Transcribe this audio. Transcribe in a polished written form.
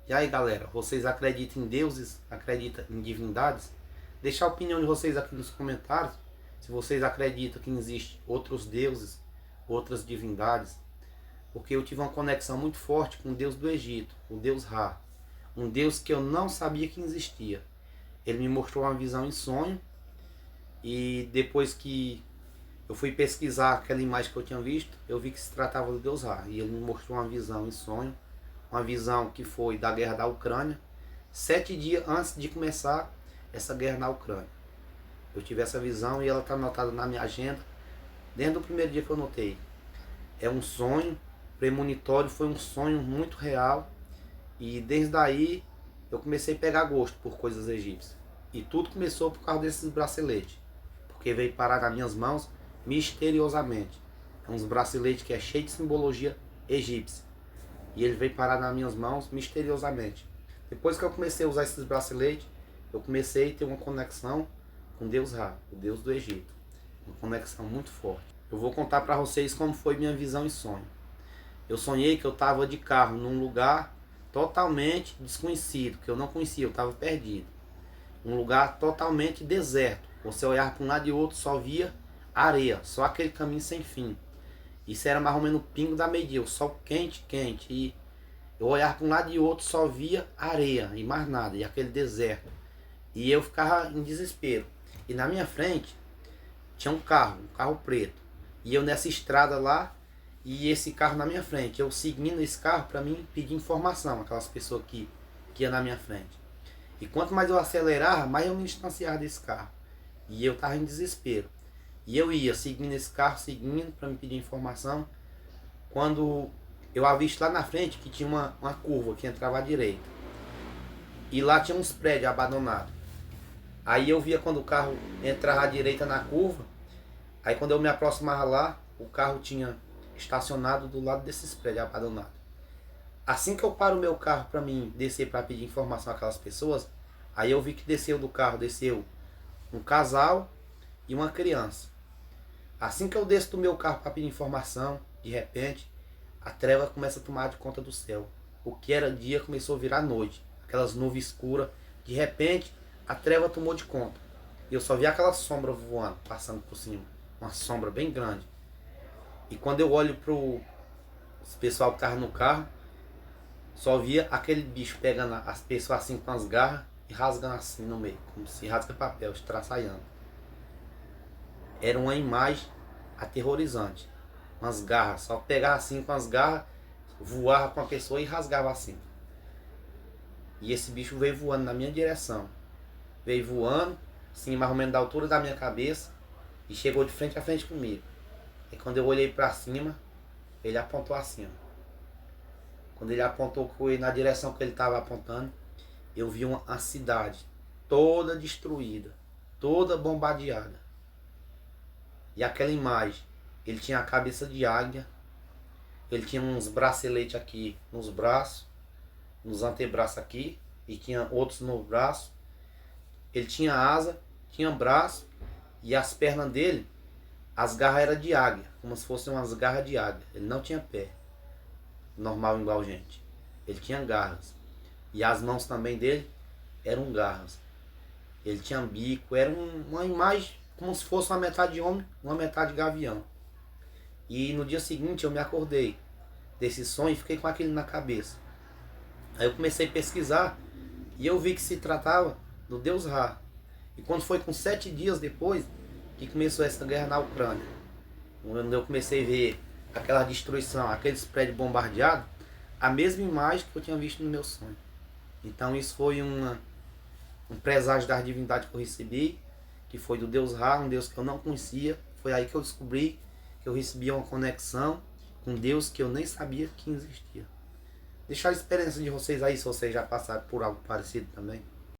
E aí, galera, vocês acreditam em deuses? Acreditam em divindades? Deixa a opinião de vocês aqui nos comentários. Se vocês acreditam que existem outros deuses, outras divindades. Porque eu tive uma conexão muito forte com o Deus do Egito, o Deus Ra. Um Deus que eu não sabia que existia. Ele me mostrou uma visão em sonho. E depois que eu fui pesquisar aquela imagem que eu tinha visto, eu vi que se tratava do Deus Ra. E ele me mostrou uma visão em sonho. Uma visão que foi da guerra da Ucrânia, 7 dias antes de começar essa guerra na Ucrânia. Eu tive essa visão e ela está anotada na minha agenda, desde o primeiro dia que eu notei. É um sonho premonitório, foi um sonho muito real, e desde aí eu comecei a pegar gosto por coisas egípcias. E tudo começou por causa desses braceletes, porque veio parar nas minhas mãos misteriosamente. É uns braceletes que é cheio de simbologia egípcia. E ele veio parar nas minhas mãos misteriosamente. Depois que eu comecei a usar esses braceletes, eu comecei a ter uma conexão com Deus Ra, o Deus do Egito. Uma conexão muito forte. Eu vou contar para vocês como foi minha visão em sonho. Eu sonhei que eu estava de carro num lugar totalmente desconhecido, que eu não conhecia, eu estava perdido. Um lugar totalmente deserto. Você olhava para um lado e outro, só via areia, só aquele caminho sem fim. Isso era mais ou menos o pingo da meia-dia, o sol quente, quente. E eu olhava para um lado e outro, só via areia e mais nada, e aquele deserto. E eu ficava em desespero. E na minha frente tinha um carro preto. E eu nessa estrada lá, e esse carro na minha frente. Eu seguindo esse carro para mim pedir informação, aquelas pessoas que iam na minha frente. E quanto mais eu acelerava, mais eu me distanciava desse carro. E eu estava em desespero. E eu ia seguindo esse carro, seguindo para me pedir informação. Quando eu avisto lá na frente que tinha uma curva que entrava à direita. E lá tinha uns prédios abandonados. Aí eu via quando o carro entrava à direita na curva. Aí quando eu me aproximava lá, o carro tinha estacionado do lado desses prédios abandonados. Assim que eu paro o meu carro para mim descer para pedir informação àquelas pessoas, aí eu vi que desceu um casal e uma criança. Assim que eu desço do meu carro para pedir informação, de repente, a treva começa a tomar de conta do céu. O que era dia começou a virar noite. Aquelas nuvens escuras. De repente, a treva tomou de conta. E eu só vi aquela sombra voando, passando por cima. Uma sombra bem grande. E quando eu olho para o pessoal que estava no carro, só via aquele bicho pegando as pessoas assim com as garras e rasgando assim no meio. Como se rasga papel, estraçalhando. Era uma imagem aterrorizante. Umas garras, só pegava assim com as garras, voava com a pessoa e rasgava assim. E esse bicho veio voando na minha direção. Veio voando, assim, mais ou menos da altura da minha cabeça, e chegou de frente a frente comigo. E quando eu olhei para cima, ele apontou assim, ó. Quando ele apontou na direção que ele estava apontando, eu vi uma cidade toda destruída, toda bombardeada. E aquela imagem, ele tinha a cabeça de águia, ele tinha uns braceletes aqui nos braços, nos antebraços aqui, e tinha outros no braço. Ele tinha asa, tinha braço, e as pernas dele, as garras eram de águia, como se fossem umas garras de águia. Ele não tinha pé, normal igual gente. Ele tinha garras. E as mãos também dele eram garras. Ele tinha bico, era uma imagem como se fosse uma metade de homem, uma metade de gavião. E no dia seguinte eu me acordei desse sonho e fiquei com aquilo na cabeça. Aí eu comecei a pesquisar e eu vi que se tratava do Deus Ra. E quando foi com 7 dias depois que começou essa guerra na Ucrânia, quando eu comecei a ver aquela destruição, aqueles prédios bombardeados, a mesma imagem que eu tinha visto no meu sonho. Então isso foi um presságio da divindade que eu recebi, que foi do Deus Ra, um Deus que eu não conhecia. Foi aí que eu descobri que eu recebia uma conexão com Deus que eu nem sabia que existia. Deixar a experiência de vocês aí, se vocês já passaram por algo parecido também.